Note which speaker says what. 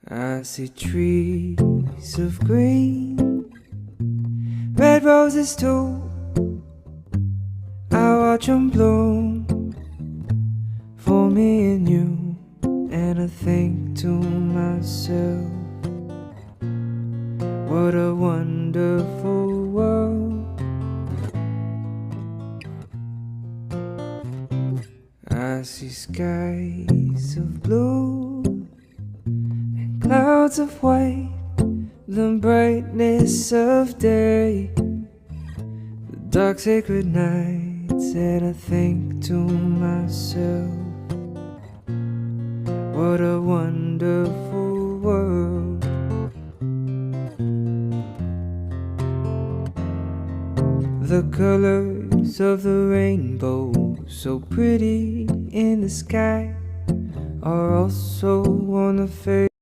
Speaker 1: I see trees of green, red roses too. I watch them bloom for me and you, and I think to myself, what a wonderful world. I see skies of blue and clouds of white, the brightness of day, the dark sacred nights, and I think to myself, what a wonderful world. The colors of the rainbow, so pretty in the sky, are also on the face